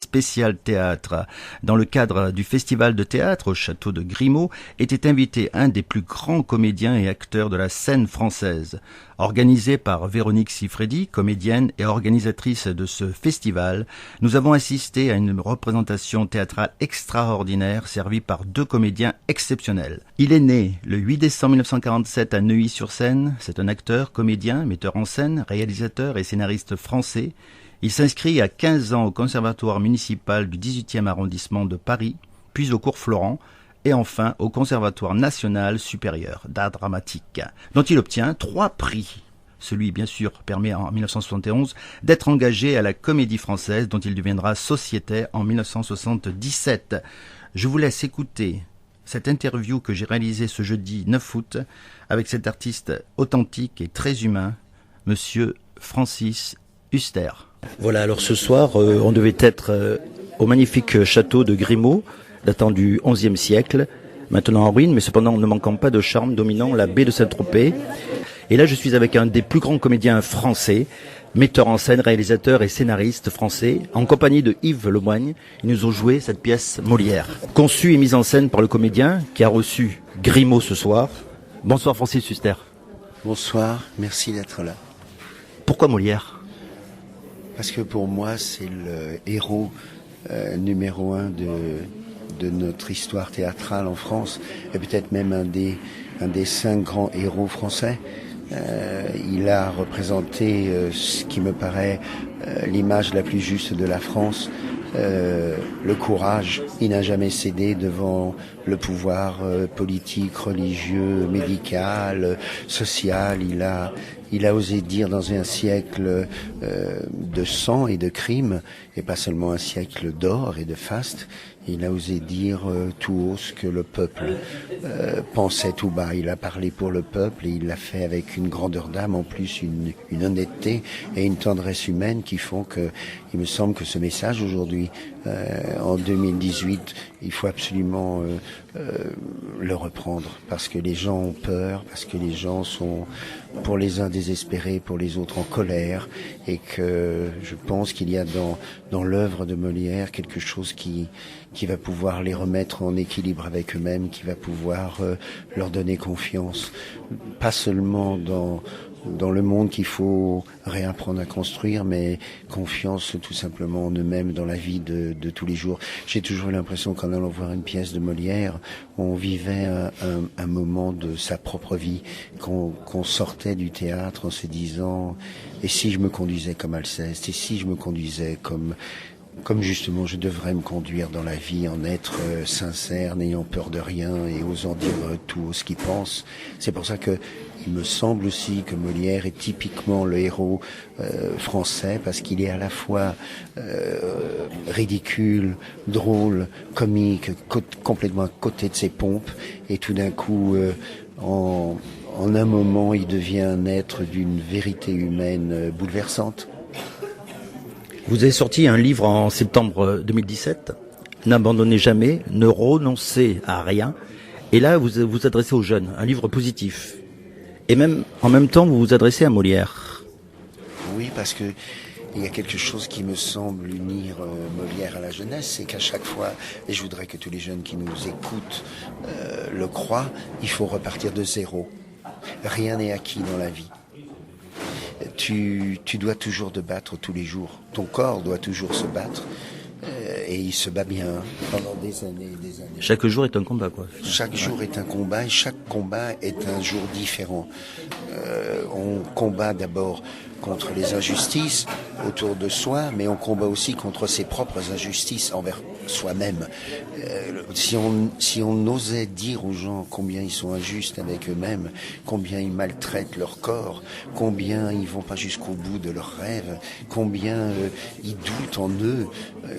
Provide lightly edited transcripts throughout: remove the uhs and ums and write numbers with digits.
spécial théâtre. Dans le cadre du festival de théâtre au château de Grimaud, était invité un des plus grands comédiens et acteurs de la scène française. Organisé par Véronique Siffredi, comédienne et organisatrice de ce festival, nous avons assisté à une représentation théâtrale extraordinaire servie par deux comédiens exceptionnels. Il est né le 8 décembre 1947 à Neuilly-sur-Seine. C'est un acteur, comédien, metteur en scène, réalisateur et scénariste français. Il s'inscrit à 15 ans au Conservatoire municipal du 18e arrondissement de Paris, puis au Cours Florent, et enfin au Conservatoire national supérieur d'art dramatique, dont il obtient 3 prix. Celui, bien sûr, permet en 1971 d'être engagé à la Comédie Française, dont il deviendra sociétaire en 1977. Je vous laisse écouter cette interview que j'ai réalisée ce jeudi 9 août avec cet artiste authentique et très humain, Monsieur Francis Huster. Voilà, alors ce soir, on devait être au magnifique château de Grimaud, datant du XIe siècle, maintenant en ruine, mais cependant ne manquant pas de charme, dominant la baie de Saint-Tropez. Et là, je suis avec un des plus grands comédiens français, metteur en scène, réalisateur et scénariste français, en compagnie de Yves Lemoigne. Ils nous ont joué cette pièce Molière, conçue et mise en scène par le comédien qui a reçu Grimaud ce soir. Bonsoir Francis Huster. Bonsoir, merci d'être là. Pourquoi Molière ? Parce que pour moi, c'est le héros numéro 1 de notre histoire théâtrale en France, et peut-être même un des 5 grands héros français. Il a représenté ce qui me paraît l'image la plus juste de la France, le courage. Il n'a jamais cédé devant le pouvoir politique, religieux, médical, social. Il a osé dire dans un siècle de sang et de crimes, et pas seulement un siècle d'or et de faste, il a osé dire tout haut ce que le peuple pensait tout bas. Il a parlé pour le peuple et il l'a fait avec une grandeur d'âme, en plus une honnêteté et une tendresse humaine qui font que, il me semble que ce message aujourd'hui, en 2018, il faut absolument le reprendre, parce que les gens ont peur, parce que les gens sont pour les uns désespérés, pour les autres en colère, et que je pense qu'il y a dans l'œuvre de Molière quelque chose qui va pouvoir les remettre en équilibre avec eux-mêmes, qui va pouvoir leur donner confiance, pas seulement dans le monde qu'il faut réapprendre à construire, mais confiance tout simplement en eux-mêmes dans la vie de tous les jours. J'ai toujours eu l'impression qu'en allant voir une pièce de Molière, on vivait un moment de sa propre vie, qu'on sortait du théâtre en se disant « et si je me conduisais comme Alceste, et si je me conduisais comme justement je devrais me conduire dans la vie, en être sincère, n'ayant peur de rien et osant dire tout ce qu'il pense ». C'est pour ça que il me semble aussi que Molière est typiquement le héros français, parce qu'il est à la fois ridicule, drôle, comique, complètement à côté de ses pompes, et tout d'un coup, en un moment, il devient un être d'une vérité humaine bouleversante. Vous avez sorti un livre en septembre 2017, « N'abandonnez jamais, ne renoncez à rien ». Et là, vous vous adressez aux jeunes, un livre positif. Et même, en même temps, vous vous adressez à Molière. Oui, parce que il y a quelque chose qui me semble unir Molière à la jeunesse, c'est qu'à chaque fois, et je voudrais que tous les jeunes qui nous écoutent le croient, il faut repartir de zéro. Rien n'est acquis dans la vie. Tu dois toujours te battre tous les jours. Ton corps doit toujours se battre. Et il se bat bien pendant des années et des années. Chaque jour est un combat, quoi. Chaque jour est un combat, et chaque combat est un jour différent. On combat d'abord contre les injustices autour de soi, mais on combat aussi contre ses propres injustices envers soi-même. Si on osait dire aux gens combien ils sont injustes avec eux-mêmes, combien ils maltraitent leur corps, combien ils vont pas jusqu'au bout de leurs rêves, combien ils doutent en eux,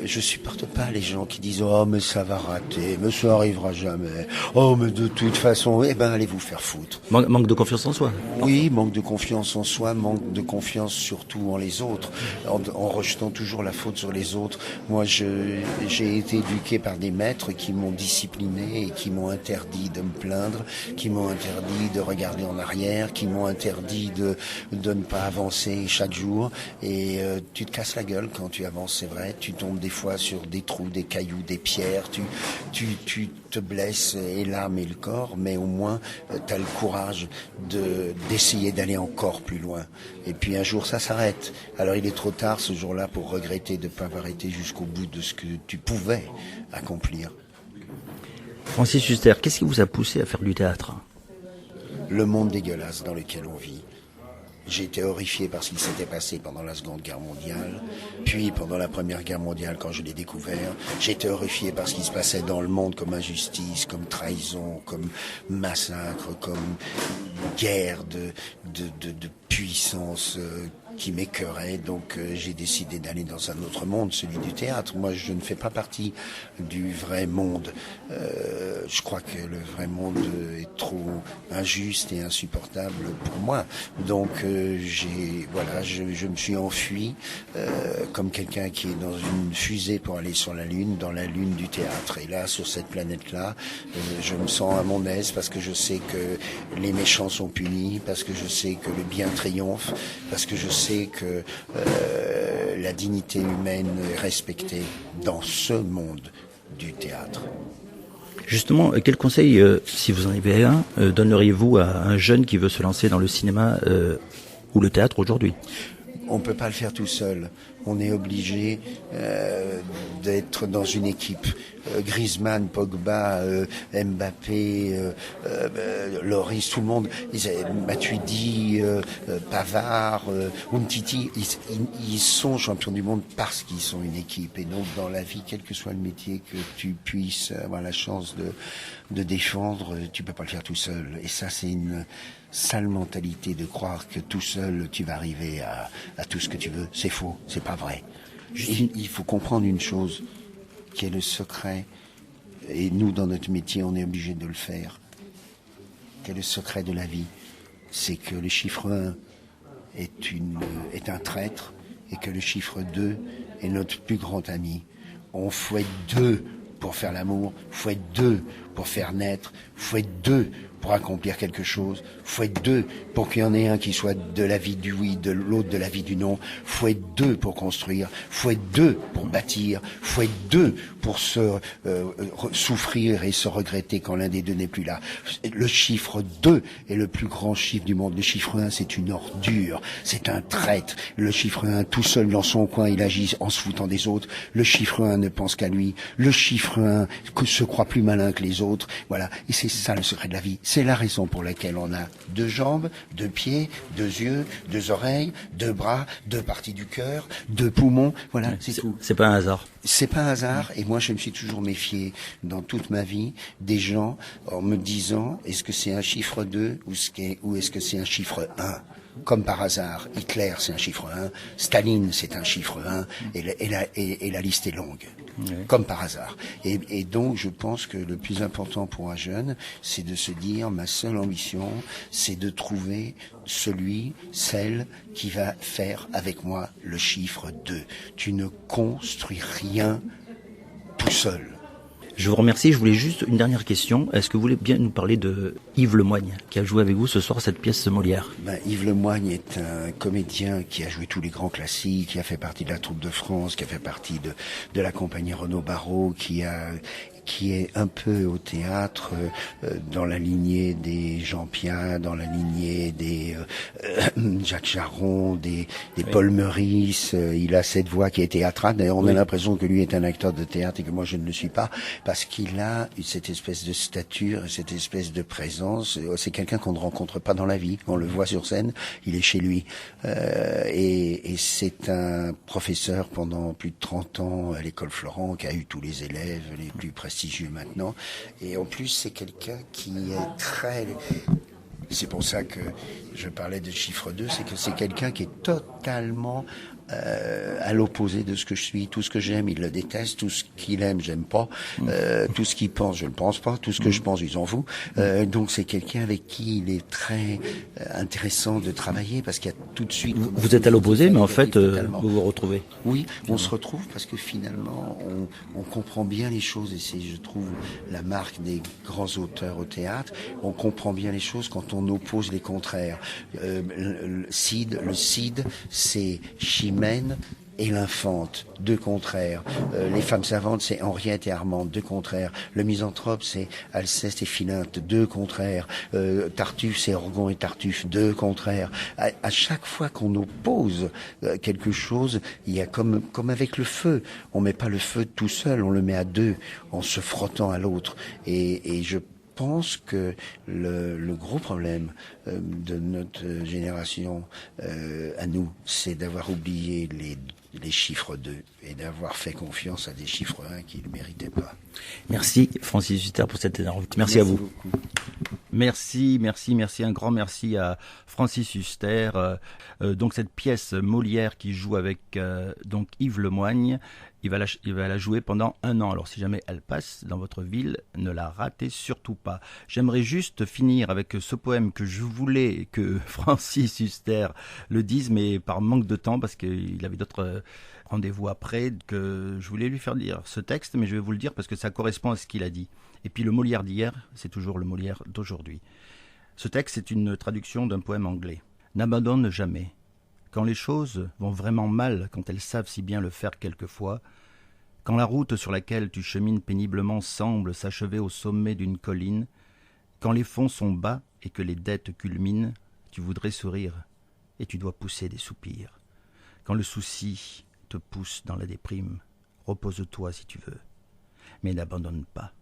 je supporte pas les gens qui disent « Oh, mais ça va rater, mais ça arrivera jamais, oh, mais de toute façon, eh ben, allez vous faire foutre. » Manque de confiance en soi. Oui, manque de confiance en soi, manque de confiance confiance surtout en les autres, en rejetant toujours la faute sur les autres. Moi, j'ai été éduqué par des maîtres qui m'ont discipliné et qui m'ont interdit de me plaindre, qui m'ont interdit de regarder en arrière, qui m'ont interdit de ne pas avancer chaque jour. Et tu te casses la gueule quand tu avances, c'est vrai. Tu tombes des fois sur des trous, des cailloux, des pierres. Tu te blesses et l'âme et le corps, mais au moins tu as le courage d'essayer d'aller encore plus loin. Et puis un jour ça s'arrête. Alors il est trop tard ce jour-là pour regretter de ne pas avoir été jusqu'au bout de ce que tu pouvais accomplir. Francis Huster, qu'est-ce qui vous a poussé à faire du théâtre ? Le monde dégueulasse dans lequel on vit. J'ai été horrifié par ce qui s'était passé pendant la Seconde Guerre mondiale, puis pendant la Première Guerre mondiale quand je l'ai découvert. J'ai été horrifié par ce qui se passait dans le monde comme injustice, comme trahison, comme massacre, comme guerre de puissance qui m'écœurait. Donc j'ai décidé d'aller dans un autre monde, celui du théâtre. Moi, je ne fais pas partie du vrai monde. Je crois que le vrai monde est trop injuste et insupportable pour moi. Donc je me suis enfui comme quelqu'un qui est dans une fusée pour aller sur la Lune, dans la Lune du théâtre. Et là, sur cette planète-là, je me sens à mon aise parce que je sais que les méchants sont punis, parce que je sais que le bien triomphe, parce que je sais que la dignité humaine est respectée dans ce monde du théâtre. Justement, quel conseil, si vous en avez un, donneriez-vous à un jeune qui veut se lancer dans le cinéma ou le théâtre aujourd'hui ? On ne peut pas le faire tout seul. On est obligé d'être dans une équipe. Griezmann, Pogba, Mbappé, Lloris, tout le monde, Matuidi, Pavard, Umtiti, ils sont champions du monde parce qu'ils sont une équipe. Et donc dans la vie, quel que soit le métier que tu puisses avoir la chance de défendre, tu peux pas le faire tout seul. Et ça, c'est une sale mentalité de croire que tout seul tu vas arriver à tout ce que tu veux. C'est faux, c'est pas vrai. Il faut comprendre une chose qui est le secret, et nous dans notre métier on est obligé de le faire, qui est le secret de la vie, c'est que le chiffre 1 est un traître et que le chiffre 2 est notre plus grand ami. On faut être deux pour faire l'amour, faut être deux pour faire naître, faut être deux pour accomplir quelque chose, faut être deux pour qu'il y en ait un qui soit de l'avis du oui, de l'autre de l'avis du non, faut être deux pour construire, faut être deux pour bâtir, faut être deux pour se souffrir et se regretter quand l'un des deux n'est plus là. Le chiffre 2 est le plus grand chiffre du monde. Le chiffre 1, c'est une ordure, c'est un traître. Le chiffre 1, tout seul dans son coin, il agit en se foutant des autres. Le chiffre 1 ne pense qu'à lui. Le chiffre 1 se croit plus malin que les autres. Voilà. Et c'est ça le secret de la vie. C'est la raison pour laquelle on a 2 jambes, 2 pieds, 2 yeux, 2 oreilles, 2 bras, 2 parties du cœur, 2 poumons. Voilà, c'est tout. C'est pas un hasard. C'est pas un hasard. Et moi, je me suis toujours méfié dans toute ma vie des gens en me disant est-ce que c'est un chiffre 2 ou est-ce que c'est un chiffre 1 ? Comme par hasard, Hitler c'est un chiffre 1, Staline c'est un chiffre 1, et la liste est longue. Oui. Comme par hasard. Et donc je pense que le plus important pour un jeune, c'est de se dire ma seule ambition, c'est de trouver celle qui va faire avec moi le chiffre 2. Tu ne construis rien tout seul. Je vous remercie. Je voulais juste une dernière question. Est-ce que vous voulez bien nous parler de Yves Lemoigne, qui a joué avec vous ce soir cette pièce de Molière ? Yves Lemoigne est un comédien qui a joué tous les grands classiques, qui a fait partie de la troupe de France, qui a fait partie de la compagnie Renaud Barrault, qui est un peu au théâtre, dans la lignée des Jean Piat, dans la lignée des Jacques Charron, des oui. Paul Meurice. Il a cette voix qui est théâtrale. D'ailleurs, on a l'impression que lui est un acteur de théâtre et que moi je ne le suis pas, parce qu'il a cette espèce de stature, cette espèce de présence. C'est quelqu'un qu'on ne rencontre pas dans la vie. On le voit sur scène, il est chez lui. Et c'est un professeur pendant plus de 30 ans à l'école Florent, qui a eu tous les élèves les plus prestigieux maintenant, et en plus c'est quelqu'un qui est très... C'est pour ça que je parlais de chiffre 2, c'est que c'est quelqu'un qui est totalement à l'opposé de ce que je suis. Tout ce que j'aime, il le déteste. Tout ce qu'il aime, j'aime pas. Tout ce qu'il pense, je ne pense pas. Tout ce que je pense, il s'en fout. Donc c'est quelqu'un avec qui il est très intéressant de travailler parce qu'il y a tout de suite... Vous êtes à l'opposé, mais en fait, vous vous retrouvez. Oui, on se retrouve parce que finalement, on comprend bien les choses et c'est, je trouve, la marque des grands auteurs au théâtre. On comprend bien les choses quand on oppose les contraires. Le Cid, c'est Chimène et l'infante, deux contraires. Les femmes savantes, c'est Henriette et Armande, deux contraires. Le misanthrope, c'est Alceste et Philinte, deux contraires. Tartuffe, c'est Orgon et Tartuffe, deux contraires. À chaque fois qu'on oppose quelque chose, il y a comme avec le feu. On met pas le feu tout seul, on le met à deux, en se frottant à l'autre. Et je pense que le gros problème de notre génération à nous, c'est d'avoir oublié les chiffres 2 et d'avoir fait confiance à des chiffres 1 qui ne méritaient pas. Merci Francis Huster pour cette interview. Merci à vous. Beaucoup. Merci, un grand merci à Francis Huster. Donc cette pièce Molière qui joue avec donc Yves Lemoigne, il va la jouer pendant 1 an. Alors si jamais elle passe dans votre ville, ne la ratez surtout pas. J'aimerais juste finir avec ce poème que je voulais que Francis Huster le dise, mais par manque de temps, parce qu'il avait d'autres rendez-vous après, que je voulais lui faire dire ce texte, mais je vais vous le dire parce que ça correspond à ce qu'il a dit. Et puis le Molière d'hier, c'est toujours le Molière d'aujourd'hui. Ce texte est une traduction d'un poème anglais. N'abandonne jamais. Quand les choses vont vraiment mal, quand elles savent si bien le faire quelquefois, quand la route sur laquelle tu chemines péniblement semble s'achever au sommet d'une colline, quand les fonds sont bas et que les dettes culminent, tu voudrais sourire et tu dois pousser des soupirs. Quand le souci te pousse dans la déprime, repose-toi si tu veux, mais n'abandonne pas.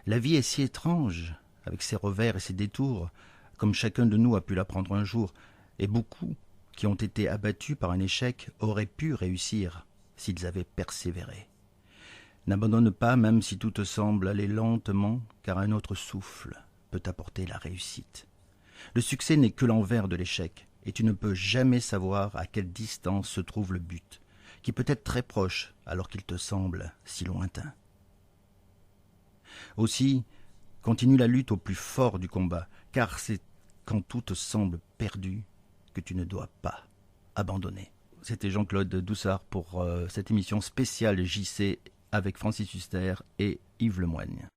La vie est si étrange, avec ses revers et ses détours, comme chacun de nous a pu l'apprendre un jour, et beaucoup qui ont été abattus par un échec auraient pu réussir s'ils avaient persévéré. N'abandonne pas même si tout te semble aller lentement, car un autre souffle peut apporter la réussite. Le succès n'est que l'envers de l'échec, et tu ne peux jamais savoir à quelle distance se trouve le but, qui peut être très proche alors qu'il te semble si lointain. Aussi, continue la lutte au plus fort du combat, car c'est quand tout te semble perdu que tu ne dois pas abandonner. C'était Jean-Claude Doussard pour cette émission spéciale JC avec Francis Huster et Yves Lemoigne.